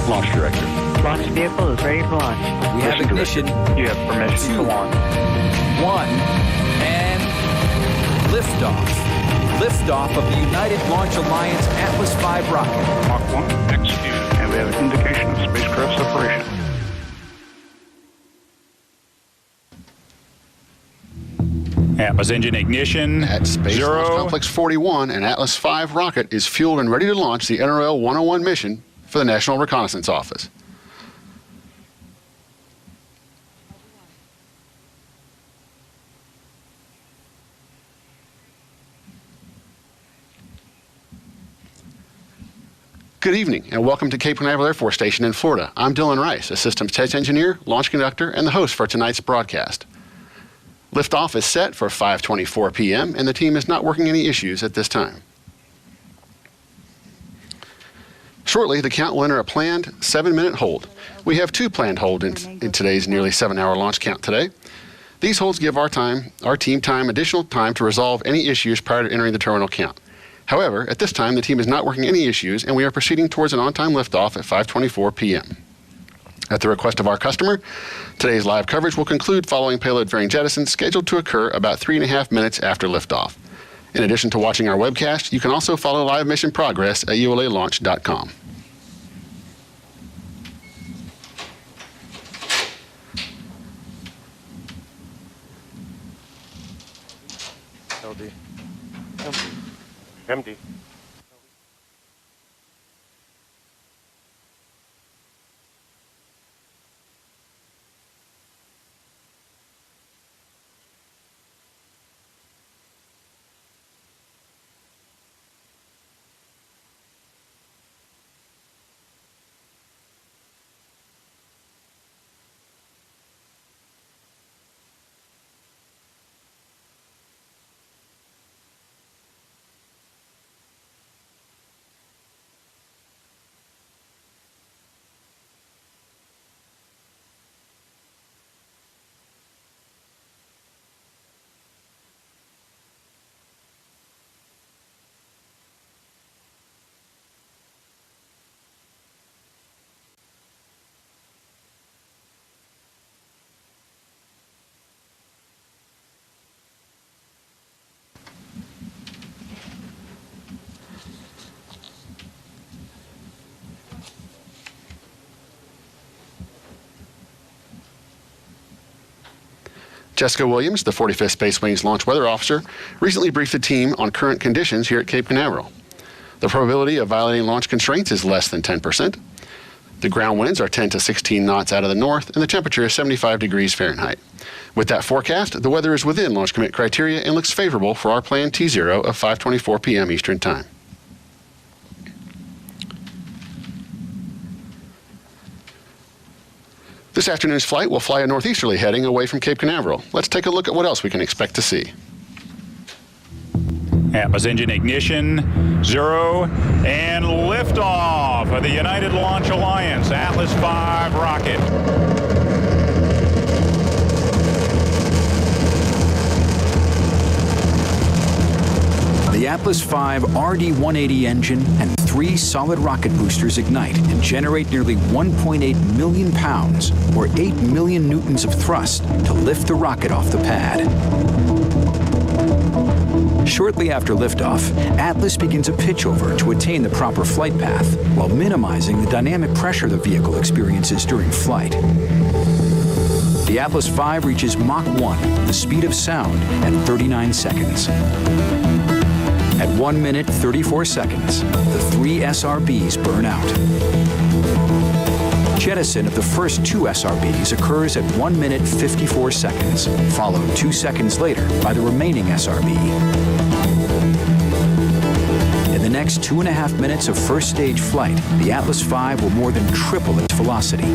Launch Director. Launch vehicle is ready for launch. We have ignition. You have permission to launch. 1, and liftoff. Liftoff of the United Launch Alliance Atlas V rocket. Mach 1, executed. And we have an indication of spacecraft separation. Atlas engine ignition. At Space Launch Complex 41, an Atlas V rocket is fueled and ready to launch the NROL-101 mission for the National Reconnaissance Office. Good evening, and welcome to Cape Canaveral Air Force Station in Florida. I'm Dylan Rice, a systems test engineer, launch conductor, and the host for tonight's broadcast. Liftoff is set for 5:24 p.m., and the team is not working any issues at this time. Shortly, the count will enter a planned 7-minute hold. We have 2 planned holds in today's nearly 7-hour launch count today. These holds give our team additional time to resolve any issues prior to entering the terminal count. However, at this time, the team is not working any issues, and we are proceeding towards an on-time liftoff at 5:24 p.m. At the request of our customer, today's live coverage will conclude following payload fairing jettison, scheduled to occur about 3.5 minutes after liftoff. In addition to watching our webcast, you can also follow live mission progress at ulalaunch.com. LD. MD. Jessica Williams, the 45th Space Wing's launch weather officer, recently briefed the team on current conditions here at Cape Canaveral. The probability of violating launch constraints is less than 10%. The ground winds are 10 to 16 knots out of the north, and the temperature is 75 degrees Fahrenheit. With that forecast, the weather is within launch commit criteria and looks favorable for our planned T0 of 5:24 p.m. Eastern Time. This afternoon's flight will fly a northeasterly heading away from Cape Canaveral. Let's take a look at what else we can expect to see. Atlas engine ignition, 0, and liftoff of the United Launch Alliance Atlas V rocket. The Atlas V RD-180 engine and 3 solid rocket boosters ignite and generate nearly 1.8 million pounds, or 8 million newtons of thrust, to lift the rocket off the pad. Shortly after liftoff, Atlas begins a pitchover to attain the proper flight path while minimizing the dynamic pressure the vehicle experiences during flight. The Atlas V reaches Mach 1, the speed of sound, at 39 seconds. At 1 minute 34 seconds, the 3 SRBs burn out. Jettison of the first 2 SRBs occurs at 1 minute 54 seconds, followed 2 seconds later by the remaining SRB. In the next 2.5 minutes of first stage flight, the Atlas V will more than triple its velocity.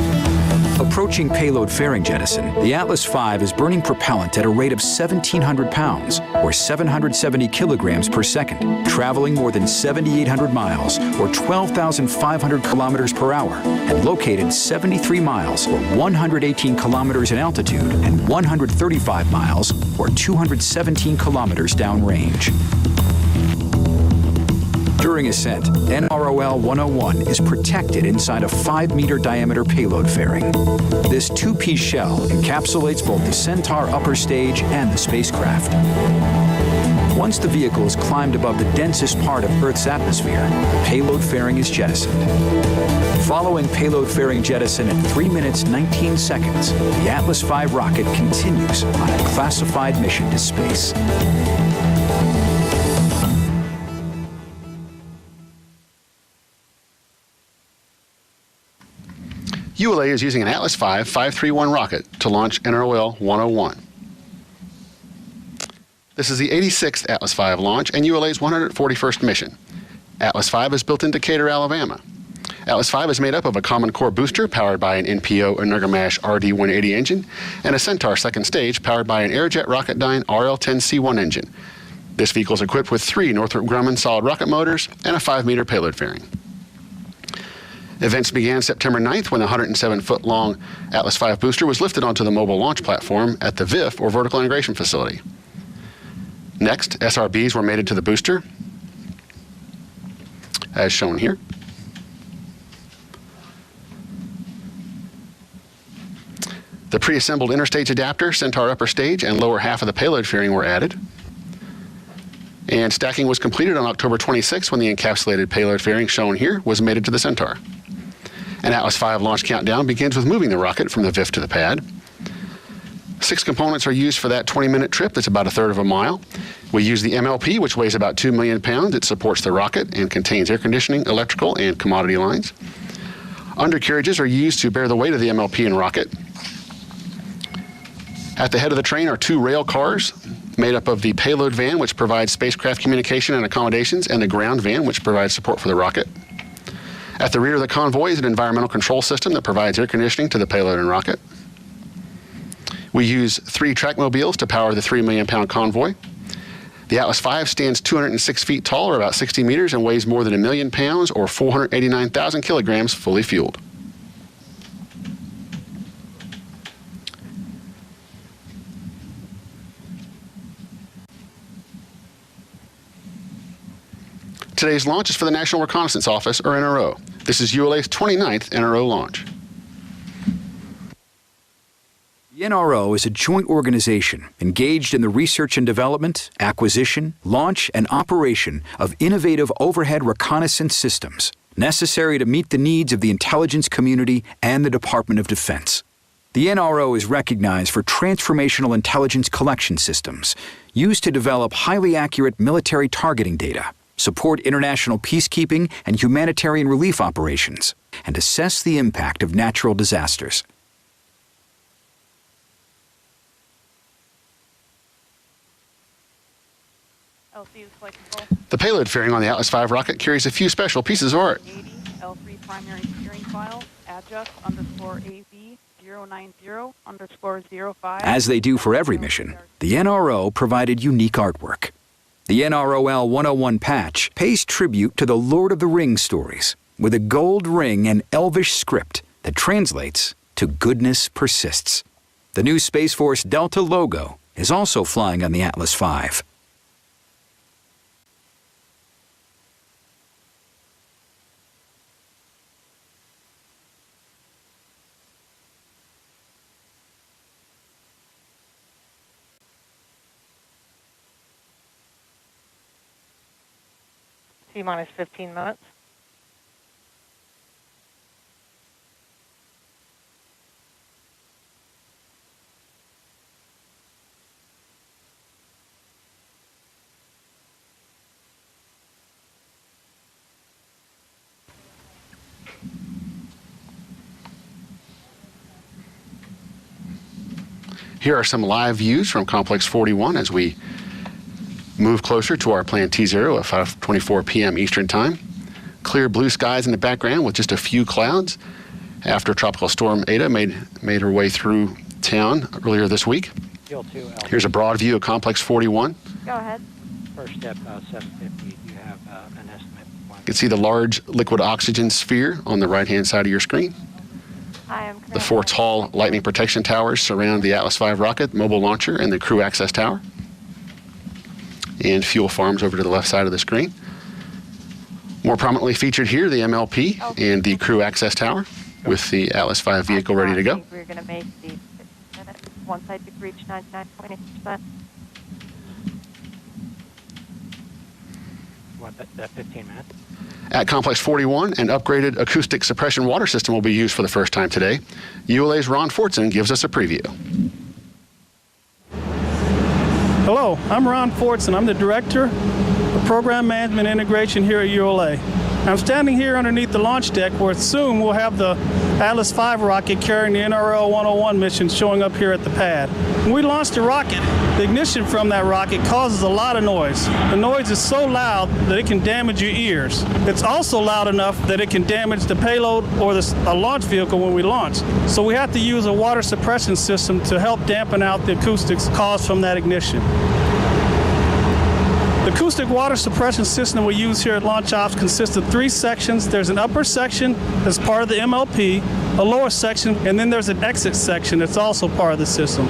Approaching payload fairing jettison, the Atlas V is burning propellant at a rate of 1,700 pounds, or 770 kilograms per second, traveling more than 7,800 miles, or 12,500 kilometers per hour, and located 73 miles, or 118 kilometers in altitude, and 135 miles, or 217 kilometers downrange. During ascent, NROL-101 is protected inside a 5-meter diameter payload fairing. This two-piece shell encapsulates both the Centaur upper stage and the spacecraft. Once the vehicle has climbed above the densest part of Earth's atmosphere, the payload fairing is jettisoned. Following payload fairing jettison at 3 minutes 19 seconds, the Atlas V rocket continues on a classified mission to space. ULA is using an Atlas V 531 rocket to launch NROL-101. This is the 86th Atlas V launch and ULA's 141st mission. Atlas V is built in Decatur, Alabama. Atlas V is made up of a Common Core booster powered by an NPO Energomash RD-180 engine and a Centaur second stage powered by an Aerojet Rocketdyne RL-10C1 engine. This vehicle is equipped with 3 Northrop Grumman solid rocket motors and a 5-meter payload fairing. Events began September 9th when the 107-foot-long Atlas V booster was lifted onto the mobile launch platform at the VIF, or Vertical Integration Facility. Next, SRBs were mated to the booster, as shown here. The pre-assembled interstage adapter, Centaur upper stage, and lower half of the payload fairing were added. And stacking was completed on October 26 when the encapsulated payload fairing, shown here, was mated to the Centaur. An Atlas V launch countdown begins with moving the rocket from the VIF to the pad. 6 components are used for that 20-minute trip that's about 1/3 of a mile. We use the MLP, which weighs about 2 million pounds. It supports the rocket and contains air conditioning, electrical, and commodity lines. Undercarriages are used to bear the weight of the MLP and rocket. At the head of the train are 2 rail cars made up of the payload van, which provides spacecraft communication and accommodations, and the ground van, which provides support for the rocket. At the rear of the convoy is an environmental control system that provides air conditioning to the payload and rocket. We use 3 trackmobiles to power the 3 million-pound convoy. The Atlas V stands 206 feet tall, or about 60 meters, and weighs more than 1 million pounds, or 489,000 kilograms, fully fueled. Today's launch is for the National Reconnaissance Office, or NRO. This is ULA's 29th NRO launch. The NRO is a joint organization engaged in the research and development, acquisition, launch, and operation of innovative overhead reconnaissance systems necessary to meet the needs of the intelligence community and the Department of Defense. The NRO is recognized for transformational intelligence collection systems used to develop highly accurate military targeting data, support international peacekeeping and humanitarian relief operations, and assess the impact of natural disasters. The payload fairing on the Atlas V rocket carries a few special pieces of art. L3 primary steering file, adjust_AB090_05. As they do for every mission, the NRO provided unique artwork. The NROL-101 patch pays tribute to the Lord of the Rings stories with a gold ring and elvish script that translates to "Goodness Persists." The new Space Force Delta logo is also flying on the Atlas V. T-minus 15 minutes. Here are some live views from Complex 41 as we move closer to our planned T0 at 5:24 p.m. Eastern Time. Clear blue skies in the background with just a few clouds after Tropical Storm Ada made her way through town earlier this week. Here's a broad view of Complex 41. Go ahead. First step, 750. You have an estimate. You can see the large liquid oxygen sphere on the right-hand side of your screen. I am The 4 tall lightning protection towers surround the Atlas V rocket, mobile launcher, and the crew access tower. And fuel farms over to the left side of the screen. More prominently featured here, the MLP and the crew access tower with the Atlas V vehicle ready to go. We're going to make the 15 minutes once I reach 99.8%. What, that 15 minutes? At Complex 41, an upgraded acoustic suppression water system will be used for the first time today. ULA's Ron Fortson gives us a preview. Hello, I'm Ron Fortson. I'm the Director of Program Management Integration here at ULA. I'm standing here underneath the launch deck where soon we'll have the Atlas V rocket carrying the NROL-101 mission showing up here at the pad. When we launch the rocket, the ignition from that rocket causes a lot of noise. The noise is so loud that it can damage your ears. It's also loud enough that it can damage the payload or a launch vehicle when we launch. So we have to use a water suppression system to help dampen out the acoustics caused from that ignition. The acoustic water suppression system we use here at Launch Ops consists of 3 sections. There's an upper section that's part of the MLP, a lower section, and then there's an exit section that's also part of the system.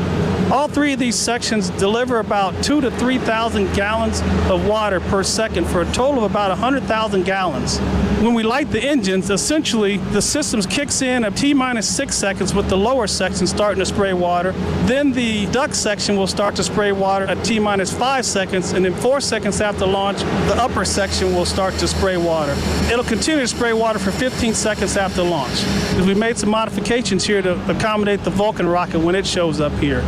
All 3 of these sections deliver about 2,000 to 3,000 gallons of water per second for a total of about 100,000 gallons. When we light the engines, essentially the system kicks in at T-6 seconds with the lower section starting to spray water. Then the duct section will start to spray water at T-5 seconds, and then 4 seconds after launch, the upper section will start to spray water. It'll continue to spray water for 15 seconds after launch. We made some modifications here to accommodate the Vulcan rocket when it shows up here.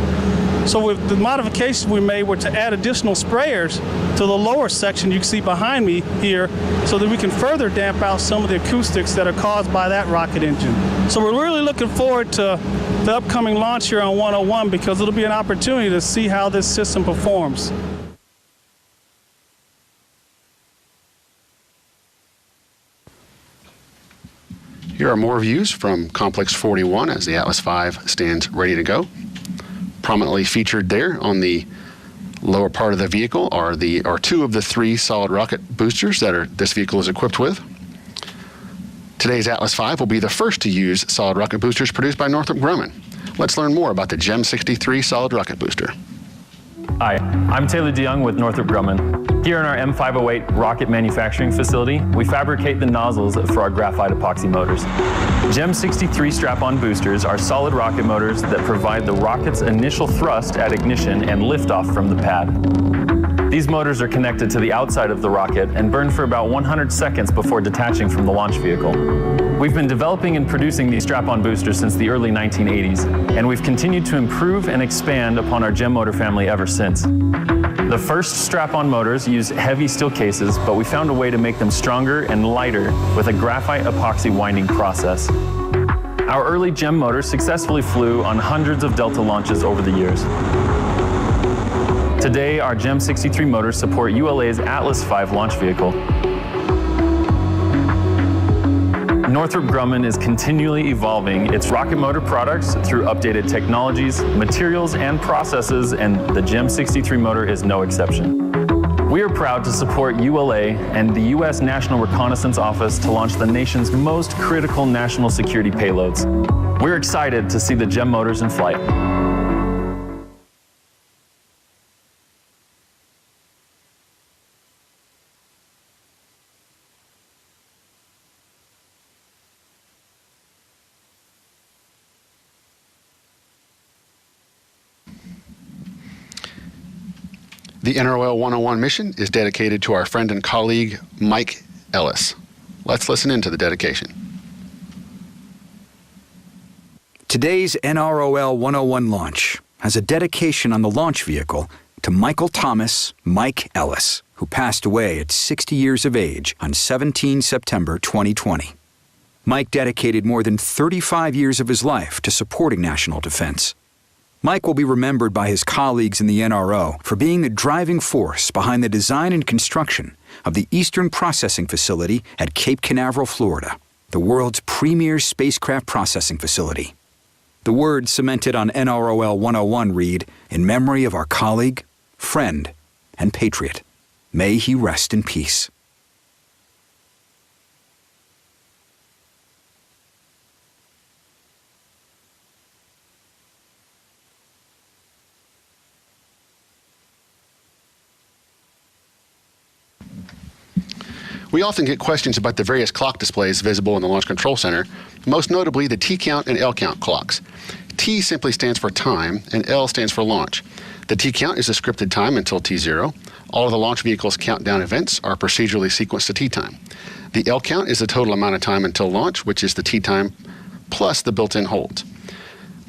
So with the modifications we made were to add additional sprayers to the lower section you can see behind me here so that we can further damp out some of the acoustics that are caused by that rocket engine. So we're really looking forward to the upcoming launch here on 101 because it'll be an opportunity to see how this system performs. Here are more views from Complex 41 as the Atlas V stands ready to go. Prominently featured there on the lower part of the vehicle are 2 of the 3 solid rocket boosters that this vehicle is equipped with. Today's Atlas V will be the first to use solid rocket boosters produced by Northrop Grumman. Let's learn more about the GEM-63 solid rocket booster. Hi, I'm Taylor DeYoung with Northrop Grumman. Here in our M508 rocket manufacturing facility, we fabricate the nozzles for our graphite epoxy motors. GEM-63 strap-on boosters are solid rocket motors that provide the rocket's initial thrust at ignition and liftoff from the pad. These motors are connected to the outside of the rocket and burn for about 100 seconds before detaching from the launch vehicle. We've been developing and producing these strap-on boosters since the early 1980s, and we've continued to improve and expand upon our GEM motor family ever since. The first strap-on motors used heavy steel cases, but we found a way to make them stronger and lighter with a graphite epoxy winding process. Our early GEM motors successfully flew on hundreds of Delta launches over the years. Today, our GEM-63 motors support ULA's Atlas V launch vehicle. Northrop Grumman is continually evolving its rocket motor products through updated technologies, materials, and processes, and the GEM-63 motor is no exception. We are proud to support ULA and the U.S. National Reconnaissance Office to launch the nation's most critical national security payloads. We're excited to see the GEM motors in flight. The NROL-101 mission is dedicated to our friend and colleague, Mike Ellis. Let's listen into the dedication. Today's NROL-101 launch has a dedication on the launch vehicle to Michael Thomas Mike Ellis, who passed away at 60 years of age on 17 September 2020. Mike dedicated more than 35 years of his life to supporting national defense. Mike will be remembered by his colleagues in the NRO for being the driving force behind the design and construction of the Eastern Processing Facility at Cape Canaveral, Florida, the world's premier spacecraft processing facility. The words cemented on NROL-101 read, "In memory of our colleague, friend, and patriot. May he rest in peace." We often get questions about the various clock displays visible in the Launch Control Center, most notably the T count and L count clocks. T simply stands for time, and L stands for launch. The T count is a scripted time until T0. All of the launch vehicle's countdown events are procedurally sequenced to T time. The L count is the total amount of time until launch, which is the T time plus the built-in holds.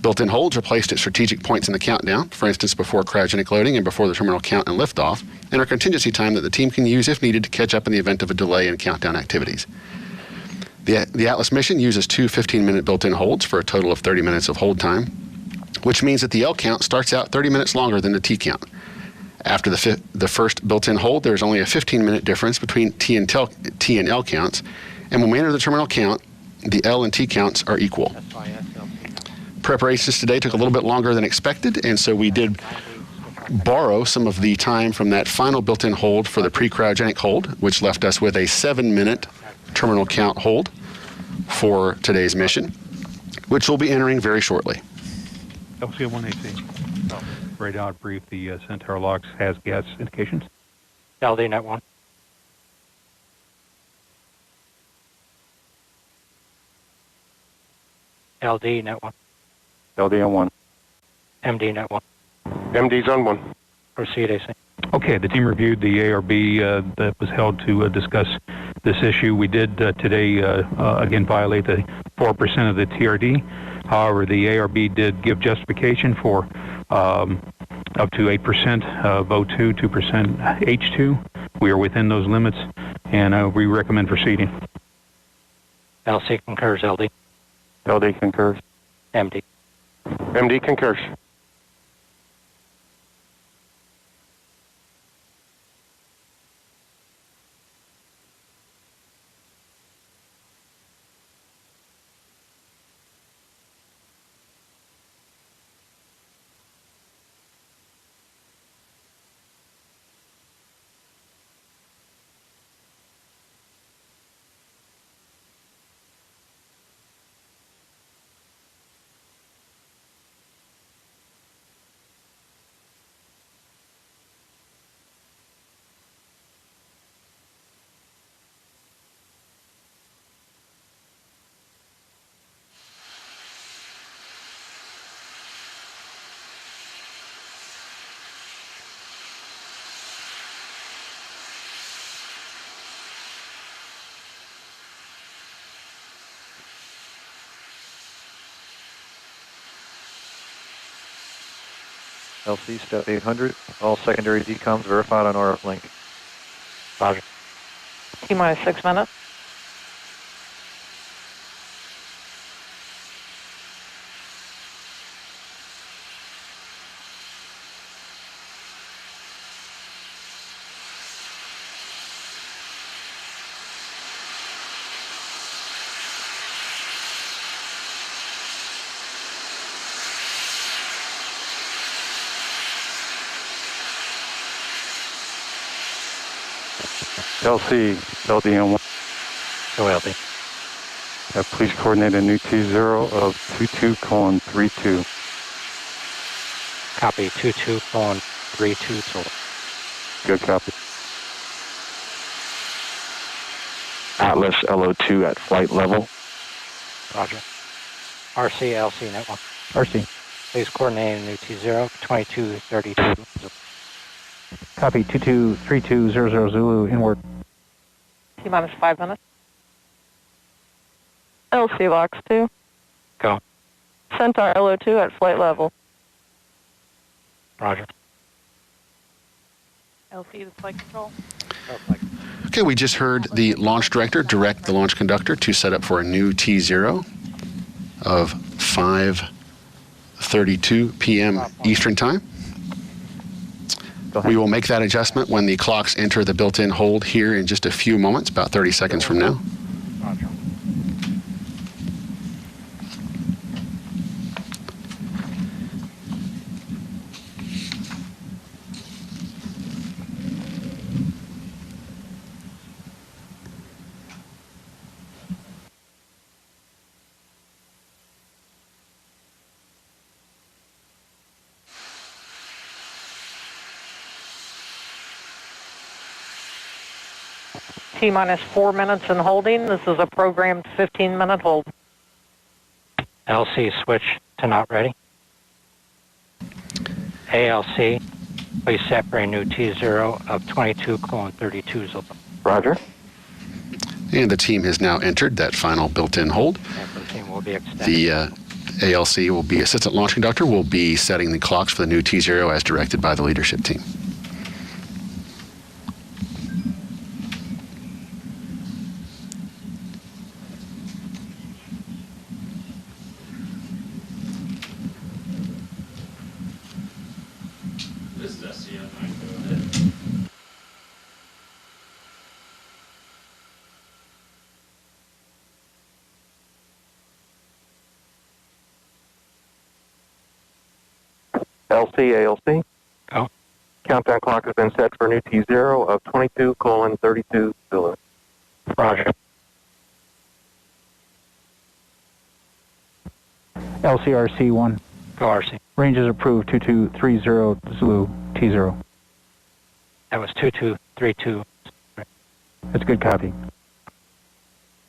Built-in holds are placed at strategic points in the countdown, for instance before cryogenic loading and before the terminal count and liftoff, and are contingency time that the team can use if needed to catch up in the event of a delay in countdown activities. The Atlas mission uses two 15-minute built-in holds for a total of 30 minutes of hold time, which means that the L count starts out 30 minutes longer than the T count. After the first built-in hold, there is only a 15-minute difference between T and L counts, and when we enter the terminal count, the L and T counts are equal. Preparations today took a little bit longer than expected, and so we did borrow some of the time from that final built-in hold for the pre-cryogenic hold, which left us with a 7-minute terminal count hold for today's mission, which we'll be entering very shortly. LC-1AC. Radar brief, the Centaur locks has gas indications. LD net 1. LD net 1. LD on 1. MD net 1. MD's on 1. Proceed AC. Okay, the team reviewed the ARB that was held to discuss this issue. We did today, again, violate the 4% of the TRD. However, the ARB did give justification for up to 8% of O2, 2% H2. We are within those limits, and we recommend proceeding. LC concurs. LD. LD concurs. MD. MD concurs. LC step 800. All secondary decoms verified on RF link. Roger. T-minus 6 minutes. LC, LD on 1. Go LD. Please coordinate a new T0 of 22:32. Copy. 22:32 total. Good copy. Atlas LO2 at flight level. Roger. RC, LC net 1. RC. Please coordinate a new T0, 22:32. Copy 223200 Zulu inward. T-minus 5 minutes. LC locks 2. Go. Centaur LO2 at flight level. Roger. LC to flight control. Okay, we just heard the launch director direct the launch conductor to set up for a new T0 of 5:32 p.m. Eastern Time. We will make that adjustment when the clocks enter the built-in hold here in just a few moments, about 30 seconds from now. Roger. T-minus 4 minutes and holding. This is a programmed 15-minute hold. LC switch to not ready. ALC, please set for a new T0 of 22:32 Zulu. Roger. And the team has now entered that final built-in hold. And the team will be extended. The ALC will be assistant launch conductor, will be setting the clocks for the new T0 as directed by the leadership team. This is SCM 9, go ahead. LC, ALC. Go. Countdown clock has been set for new T0 of 22:32 Zulu. Roger. LCRC1. Go RC. Range is approved 2230 Zulu T0. That was 2232. That's a good copy.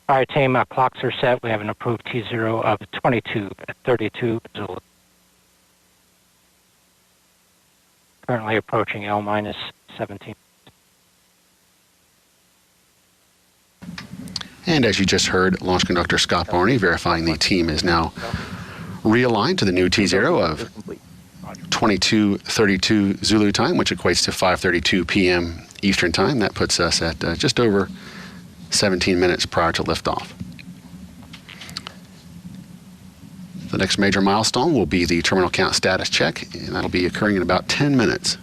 All right, team, clocks are set. We have an approved T0 of 22:32 Zulu. Currently approaching L-minus 17. And as you just heard, launch conductor Scott Barney verifying the team is now realigned to the new T0 of 22:32 Zulu time, which equates to 5:32 p.m. Eastern time. That puts us at just over 17 minutes prior to liftoff. The next major milestone will be the terminal count status check, and that'll be occurring in about 10 minutes.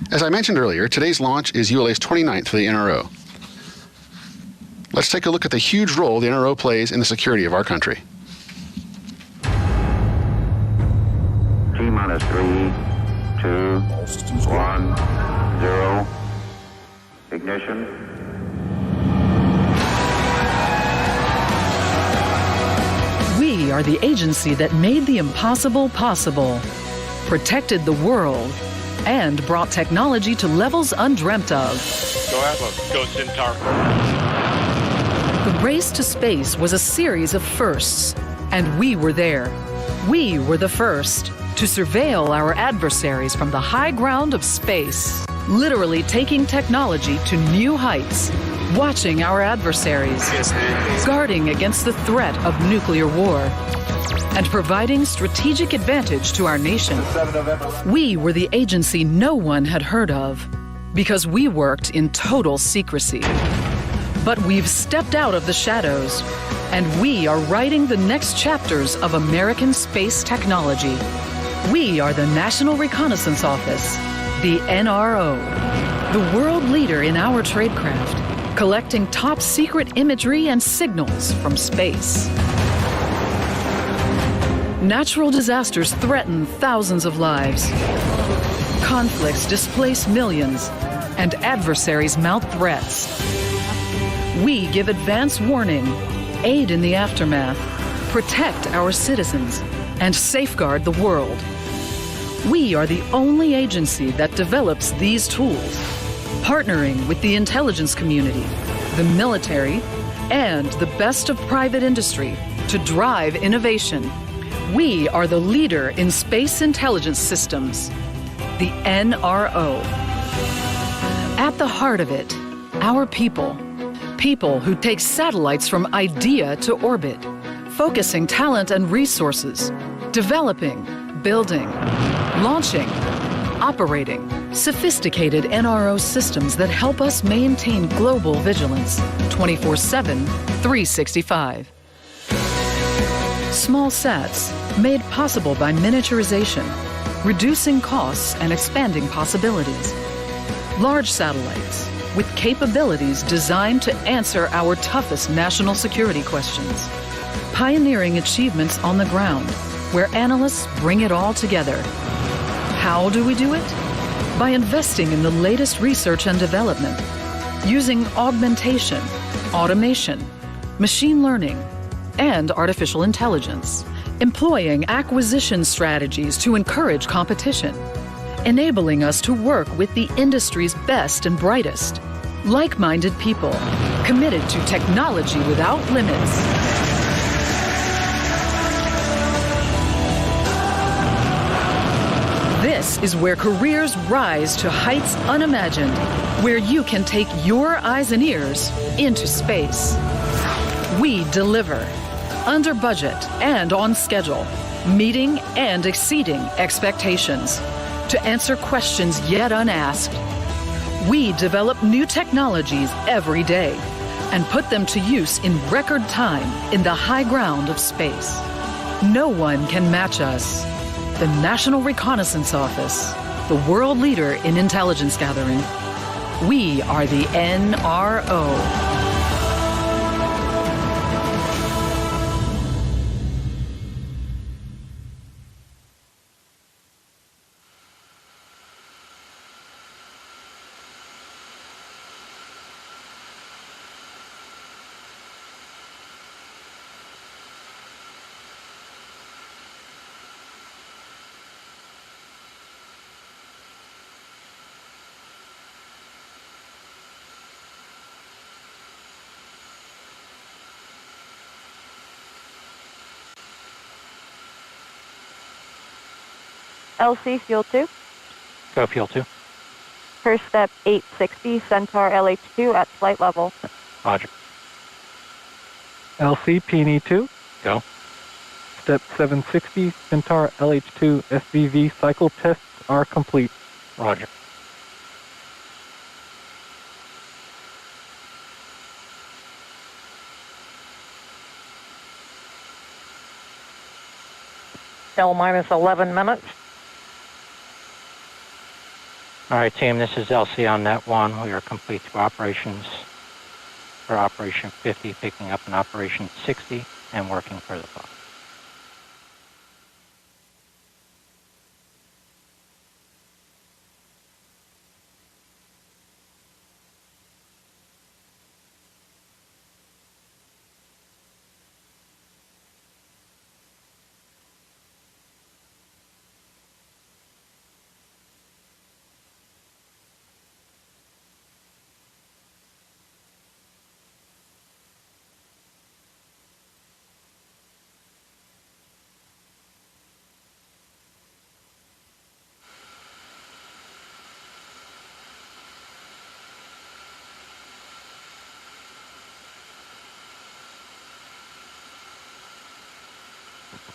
As I mentioned earlier, today's launch is ULA's 29th for the NRO. Let's take a look at the huge role the NRO plays in the security of our country. T-minus 3, 2, 1, 0. Ignition. We are the agency that made the impossible possible, protected the world, and brought technology to levels undreamt of. Go Atlas, go Centaur. The race to space was a series of firsts, and we were there. We were the first to surveil our adversaries from the high ground of space, literally taking technology to new heights, watching our adversaries, guarding against the threat of nuclear war, and providing strategic advantage to our nation. We were the agency no one had heard of because we worked in total secrecy. But we've stepped out of the shadows, and we are writing the next chapters of American space technology. We are the National Reconnaissance Office, the NRO, the world leader in our tradecraft, collecting top secret imagery and signals from space. Natural disasters threaten thousands of lives. Conflicts displace millions, and adversaries mount threats. We give advance warning, aid in the aftermath, protect our citizens, and safeguard the world. We are the only agency that develops these tools, partnering with the intelligence community, the military, and the best of private industry to drive innovation, We are the leader in space intelligence systems, the NRO. At the heart of it, our people. People who take satellites from idea to orbit, focusing talent and resources, developing, building, launching, operating sophisticated NRO systems that help us maintain global vigilance 24/7, 365. Small sats made possible by miniaturization, reducing costs and expanding possibilities. Large satellites with capabilities designed to answer our toughest national security questions. Pioneering achievements on the ground, where analysts bring it all together. How do we do it? By investing in the latest research and development, using augmentation, automation, machine learning, and artificial intelligence, employing acquisition strategies to encourage competition, enabling us to work with the industry's best and brightest, like-minded people, committed to technology without limits. This is where careers rise to heights unimagined, where you can take your eyes and ears into space. We deliver, under budget and on schedule, meeting and exceeding expectations, to answer questions yet unasked. We develop new technologies every day and put them to use in record time in the high ground of space. No one can match us. The National Reconnaissance Office, the world leader in intelligence gathering. We are the NRO. LC Fuel 2. Go Fuel 2. First step 860 Centaur LH2 at flight level. Roger. LC Peony 2. Go. Step 760 Centaur LH2 SVV cycle tests are complete. Roger. L minus 11 minutes. All right, team, this is LC on net 1. We are complete to operations for Operation 50, picking up in Operation 60, and working for the clock.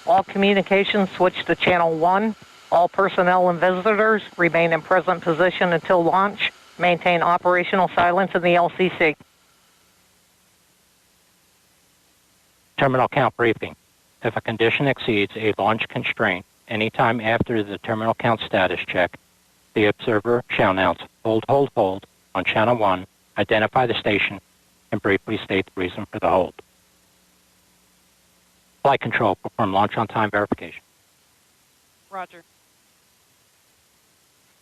All communications switch to channel 1. All personnel and visitors remain in present position until launch. Maintain operational silence in the LCC. Terminal count briefing. If a condition exceeds a launch constraint anytime after the terminal count status check, the observer shall announce hold, hold, hold on channel 1, identify the station, and briefly state the reason for the hold. Flight control, perform launch on time verification. Roger.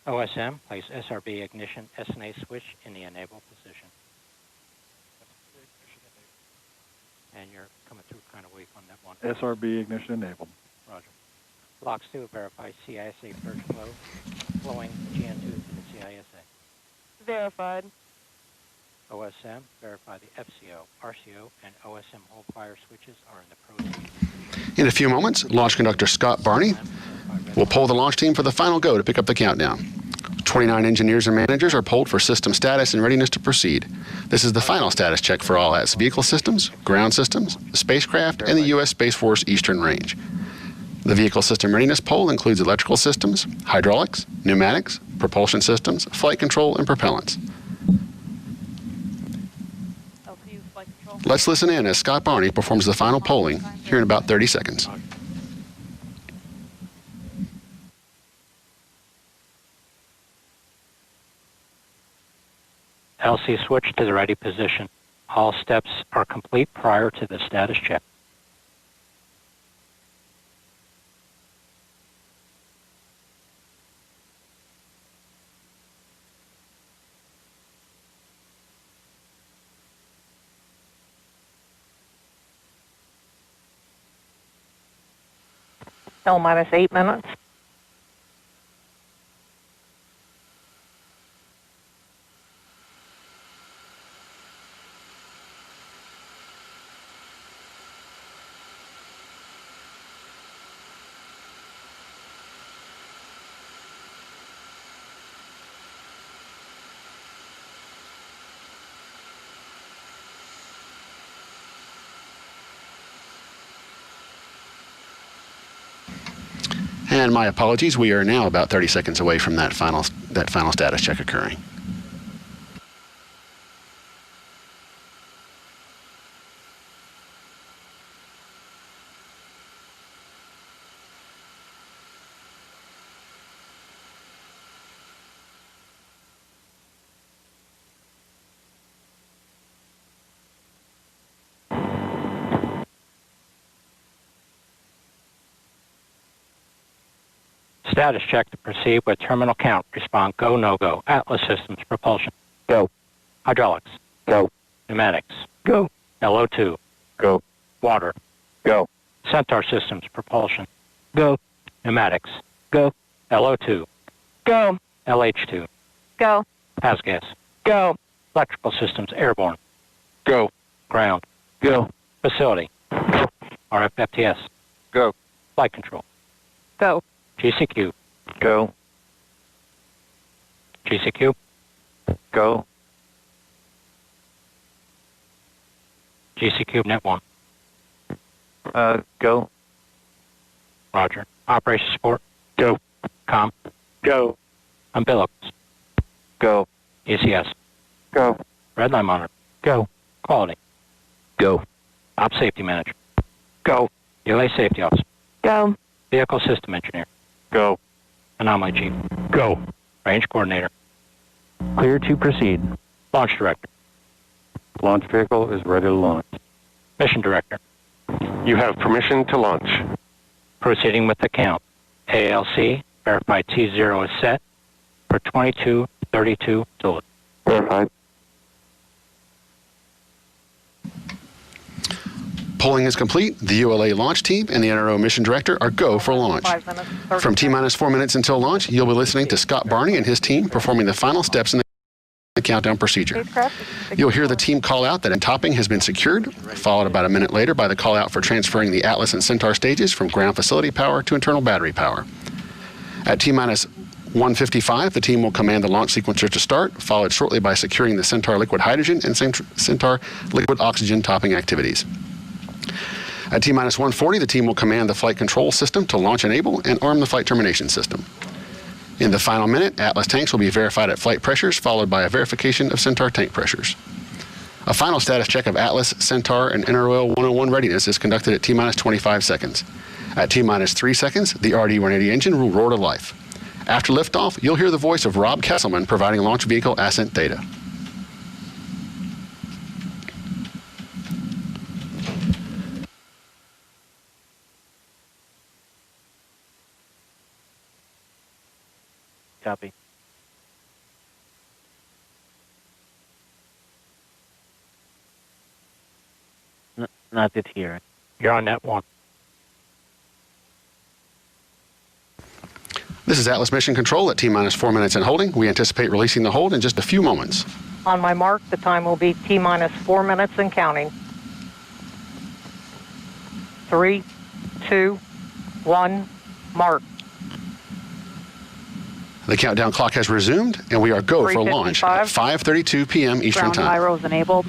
OSM, place SRB ignition SNA switch in the enable position. And you're coming through kind of weak on that one. SRB ignition enabled. Roger. Blocks 2, verify CISA first flow, flowing GN2 to the CISA. Verified. OSM, verify the FCO, RCO, and OSM hold fire switches are in the proceed. In a few moments, Launch Conductor Scott Barney will poll the launch team for the final go to pick up the countdown. 29 engineers and managers are polled for system status and readiness to proceed. This is the final status check for all ATS vehicle systems, ground systems, spacecraft, and the U.S. Space Force Eastern Range. The vehicle system readiness poll includes electrical systems, hydraulics, pneumatics, propulsion systems, flight control, and propellants. Let's listen in as Scott Barney performs the final polling here in about 30 seconds. LC switch to the ready position. All steps are complete prior to the status check. L minus 8 minutes. And my apologies, we are now about 30 seconds away from that final status check occurring. Status check to proceed with terminal count. Respond go, no go. Atlas systems, propulsion. Go. Hydraulics. Go. Pneumatics. Go. LO2. Go. Water. Go. Centaur systems, propulsion. Go. Pneumatics. Go. LO2. Go. LH2. Go. Pass gas. Go. Electrical systems, airborne. Go. Ground. Go. Facility. RFFTS. Go. Flight control. Go. GCQ. Go. GCQ. Go. GCQ net 1. Go. Roger. Operation support. Go. Com. Go. Umbilicals. Go. ECS. Go. Red line monitor. Go. Quality. Go. Op safety manager. Go. Delay safety officer. Go. Vehicle system engineer. Go. Anomaly chief. Go. Range coordinator. Clear to proceed. Launch director. Launch vehicle is ready to launch. Mission director. You have permission to launch. Proceeding with the count. ALC, verify T0 is set for 22:32 Zulu. Verified. Polling is complete. The ULA launch team and the NRO mission director are go for launch. 5 minutes. From T-minus 4 minutes until launch, you'll be listening to Scott Barney and his team performing the final steps in the countdown procedure. You'll hear the team call out that topping has been secured, followed about a minute later by the call out for transferring the Atlas and Centaur stages from ground facility power to internal battery power. At T-minus 1:55, the team will command the launch sequencer to start, followed shortly by securing the Centaur liquid hydrogen and Centaur liquid oxygen topping activities. At T-minus 1:40, the team will command the flight control system to launch enable and arm the flight termination system. In the final minute, Atlas tanks will be verified at flight pressures, followed by a verification of Centaur tank pressures. A final status check of Atlas, Centaur, and NROL-101 readiness is conducted at T-minus 25 seconds. At T-minus 3 seconds, the RD-180 engine will roar to life. After liftoff, you'll hear the voice of Rob Kesselman providing launch vehicle ascent data. Copy. Not it here. You're on net 1. This is Atlas Mission Control at T-minus 4 minutes and holding. We anticipate releasing the hold in just a few moments. On my mark, the time will be T-minus 4 minutes and counting. 3, 2, 1, mark. The countdown clock has resumed, and we are go for launch at 5:32 p.m. Eastern Ground Time. gyros enabled.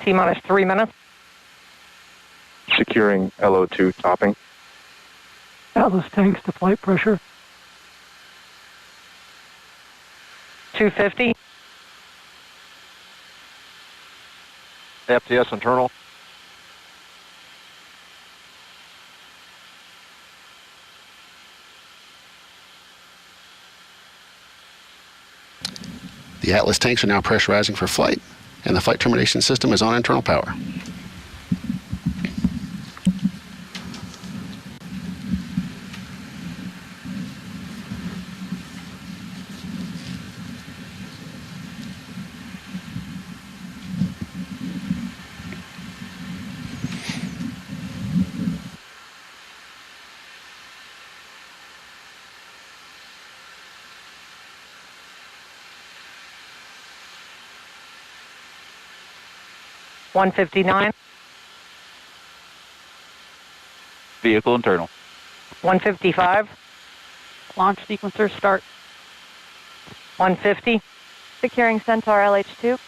T-minus 3 minutes. Securing LO2 topping. Atlas tanks to flight pressure. 250. FTS internal. The Atlas tanks are now pressurizing for flight, and the flight termination system is on internal power. $159. Vehicle internal. 155. Launch sequencer start. 150. Securing Centaur LH2.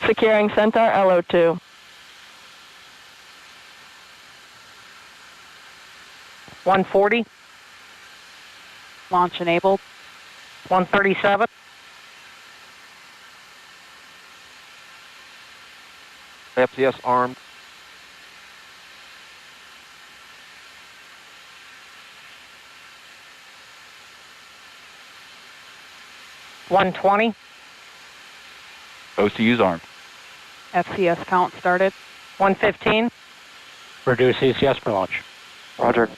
Securing Centaur LO2. 140. Launch enabled. 137. FTS armed. $120. OCU's armed. FCS count started. 115. Reduce ECS for launch. Roger.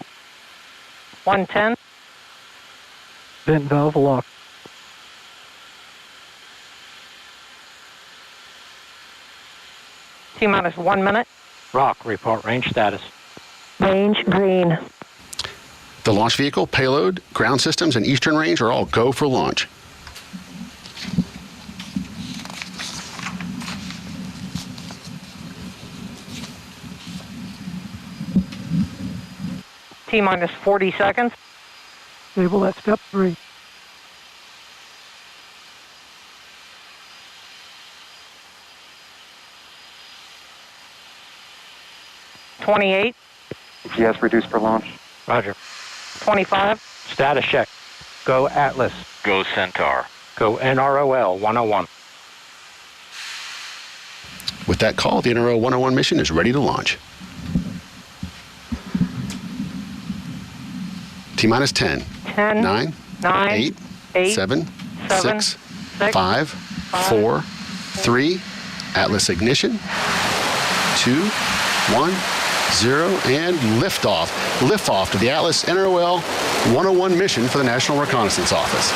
110. Vent valve locked. T-minus 1 minute. Rock, report range status. Range green. The launch vehicle, payload, ground systems, and eastern range are all go for launch. T-minus 40 seconds. Stable at step 3. $28. Yes, reduced for launch. Roger. 25. Status check. Go Atlas. Go Centaur. Go NROL-101. With that call, the NROL-101 mission is ready to launch. T-minus 10. 10. 9. 9. 8. 7. 6. 5. 4. 3. Atlas ignition. 2. 1. 0. And liftoff. Liftoff to the Atlas NROL-101 mission for the National Reconnaissance Office.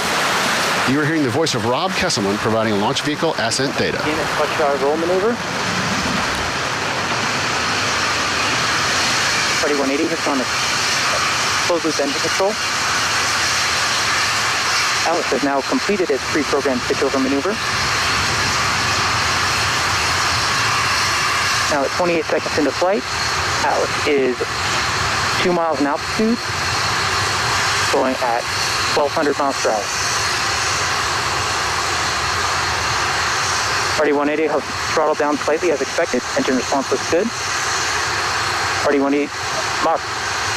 You are hearing the voice of Rob Kesselman providing launch vehicle ascent data. Unit roll maneuver. 3180 hits on the closed loop engine control. Atlas has now completed its pre-programmed switchover maneuver. Now at 28 seconds into flight, Atlas is 2 miles in altitude, going at 1,200 miles per hour. RD-180 has throttled down slightly as expected. Engine response looks good. RD-180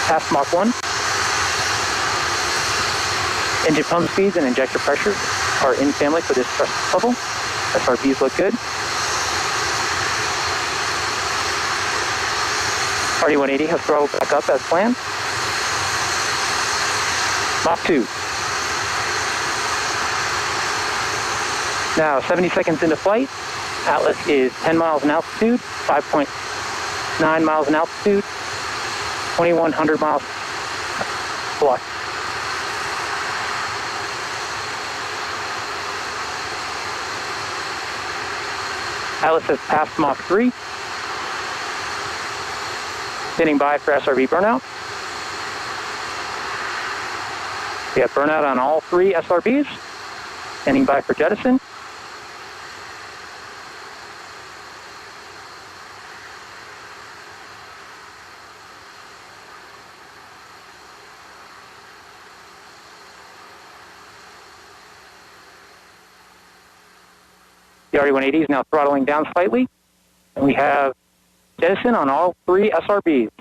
past Mach 1. Engine pump speeds and injector pressures are in family for this thrust level. SRBs look good. RD-180 has throttled back up as planned. Mach 2. Now 70 seconds into flight. Atlas is 10 miles in altitude, 5.9 miles in altitude, 2,100 miles velocity. Atlas has passed Mach 3. Standing by for Srv burnout. We have burnout on all 3 SRBs. Standing by for jettison. The RD-180 is now throttling down slightly, and we have jettison on all 3 SRBs.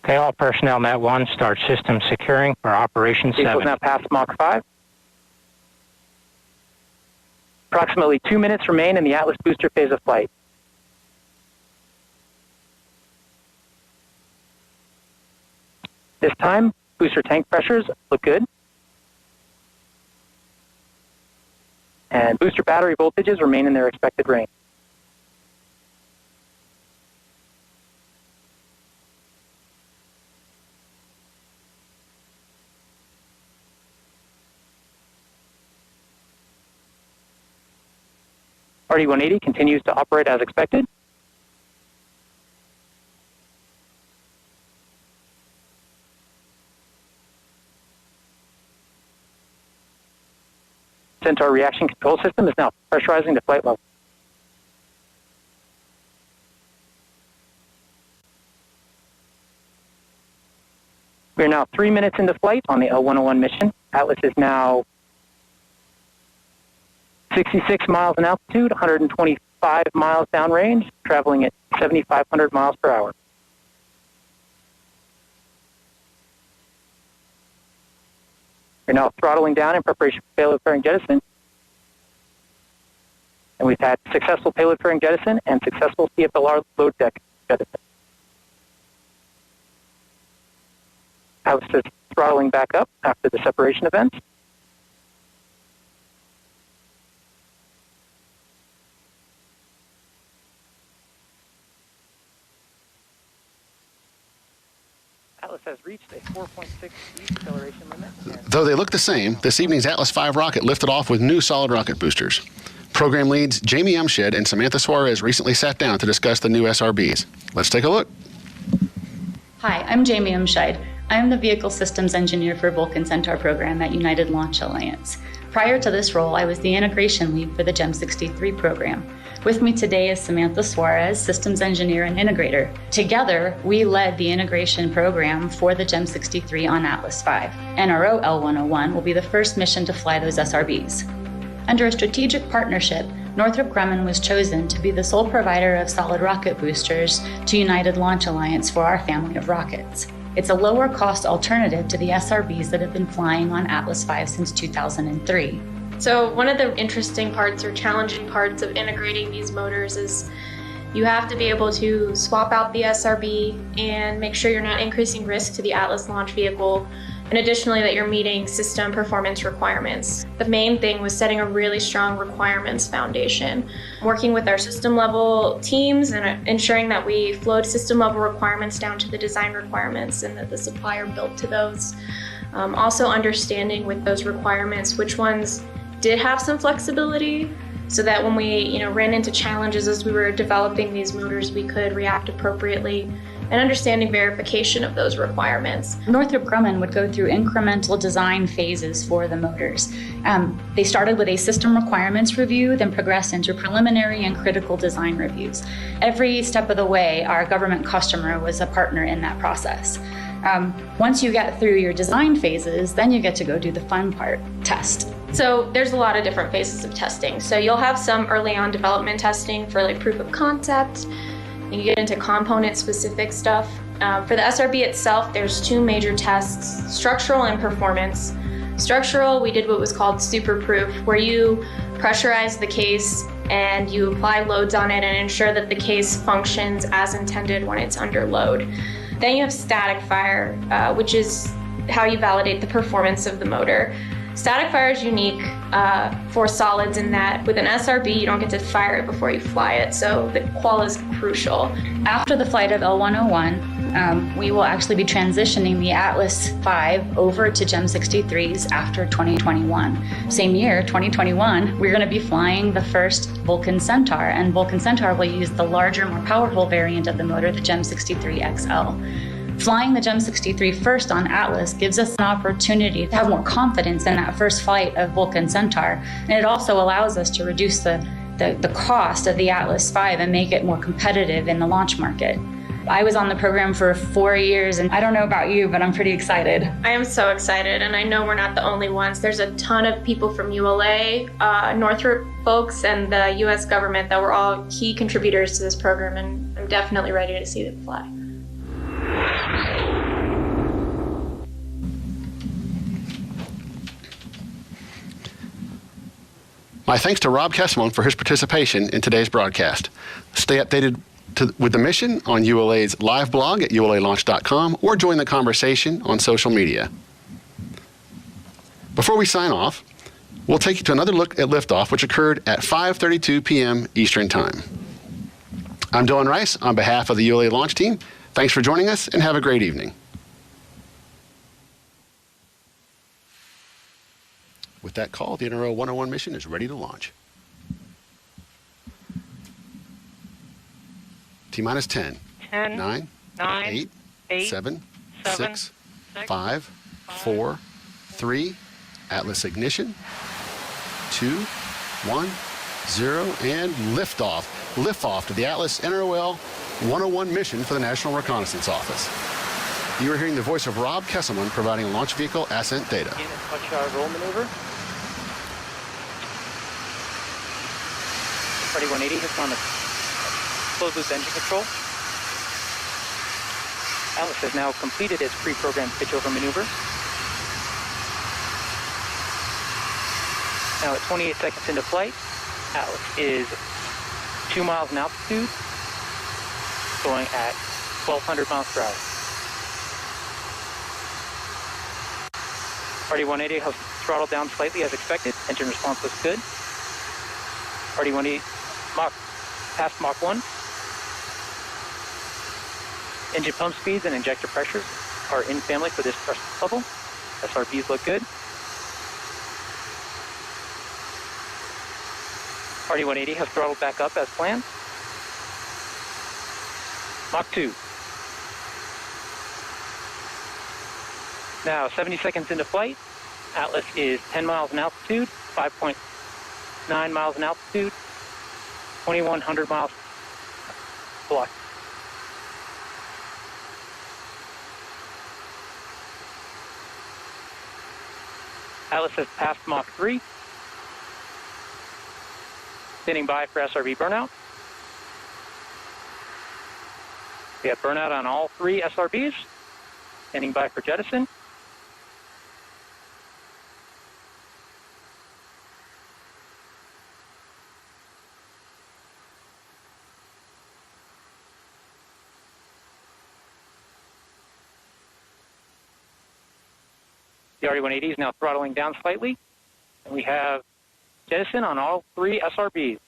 Okay, all personnel Net 1, start system securing for Operation 7. Vehicles now past Mach 5. Approximately 2 minutes remain in the Atlas booster phase of flight. This time, booster tank pressures look good. And booster battery voltages remain in their expected range. RD-180 continues to operate as expected. Centaur reaction control system is now pressurizing to flight level. We are now 3 minutes into flight on the L-101 mission. Atlas is now 66 miles in altitude, 125 miles downrange, traveling at 7,500 miles per hour. We're now throttling down in preparation for payload fairing jettison. And we've had successful payload fairing jettison and successful CFLR load deck jettison. Atlas is throttling back up after the separation event. Atlas has reached a 4.6 deceleration limit. Though they look the same, this evening's Atlas V rocket lifted off with new solid rocket boosters. Program leads Jamie Umshed and Samantha Suarez recently sat down to discuss the new SRBs. Let's take a look. Hi, I'm Jamie Umshed. I'm the Vehicle Systems Engineer for Vulcan Centaur program at United Launch Alliance. Prior to this role, I was the integration lead for the GEM-63 program. With me today is Samantha Suarez, Systems Engineer and Integrator. Together, we led the integration program for the GEM-63 on Atlas V. NROL-101 will be the first mission to fly those SRBs. Under a strategic partnership, Northrop Grumman was chosen to be the sole provider of solid rocket boosters to United Launch Alliance for our family of rockets. It's a lower cost alternative to the SRBs that have been flying on Atlas V since 2003. So one of the interesting parts or challenging parts of integrating these motors is you have to be able to swap out the SRB and make sure you're not increasing risk to the Atlas launch vehicle, and additionally that you're meeting system performance requirements. The main thing was setting a really strong requirements foundation, working with our system level teams and ensuring that we flowed system level requirements down to the design requirements and that the supplier built to those. Also understanding with those requirements which ones did have some flexibility so that when we ran into challenges as we were developing these motors, we could react appropriately, and understanding verification of those requirements. Northrop Grumman would go through incremental design phases for the motors. They started with a system requirements review, then progressed into preliminary and critical design reviews. Every step of the way, our government customer was a partner in that process. Once you get through your design phases, then you get to go do the fun part, test. So there's a lot of different phases of testing. So you'll have some early on development testing for like proof of concept. You get into component specific stuff. For the SRB itself, there's two major tests, structural and performance. Structural, we did what was called super proof, where you pressurize the case and you apply loads on it and ensure that the case functions as intended when it's under load. Then you have static fire, which is how you validate the performance of the motor. Static fire is unique for solids in that with an SRB, you don't get to fire it before you fly it, so the qual is crucial. After the flight of L-101, we will actually be transitioning the Atlas V over to GEM-63s after 2021. Same year, 2021, we're going to be flying the first Vulcan Centaur, and Vulcan Centaur will use the larger, more powerful variant of the motor, the GEM-63 XL. Flying the GEM-63 first on Atlas gives us an opportunity to have more confidence in that first flight of Vulcan Centaur, and it also allows us to reduce the cost of the Atlas V and make it more competitive in the launch market. I was on the program for 4 years, and I don't know about you, but I'm pretty excited. I am so excited, and I know we're not the only ones. There's a ton of people from ULA, Northrop folks, and the US government that were all key contributors to this program, and I'm definitely ready to see them fly. My thanks to Rob Kesselman for his participation in today's broadcast. Stay updated with the mission on ULA's live blog at ulalaunch.com or join the conversation on social media. Before we sign off, we'll take you to another look at liftoff, which occurred at 5:32 p.m. Eastern Time. I'm Dylan Rice on behalf of the ULA launch team. Thanks for joining us and have a great evening. With that call, the NROL-101 mission is ready to launch. T-minus 10, 9, 8, 7, 6, 5, 4, 3, Atlas ignition, 2, 1, 0, and liftoff. Liftoff to the Atlas NROL-101 mission for the National Reconnaissance Office. You are hearing the voice of Rob Kesselman providing launch vehicle ascent data. Touch roll maneuver. Ready 180 hits on the closed loop engine control. Atlas has now completed its pre-programmed pitchover maneuver. Now at 28 seconds into flight, Atlas is 2 miles in altitude, going at 1,200 miles per hour. RD-180 has throttled down slightly as expected. Engine response was good. RD-180 past Mach 1. Engine pump speeds and injector pressures are in family for this thrust level. SRBs look good. RD-180 has throttled back up as planned. Mach 2. Now 70 seconds into flight. Atlas is 10 miles in altitude, 5.9 miles in altitude, 2,100 miles velocity. Atlas has passed Mach 3. Standing by for Srv Burnout. We have burnout on all 3 SRBs. Standing by for jettison. The RD-180 is now throttling down slightly, and we have jettison on all 3 SRBs.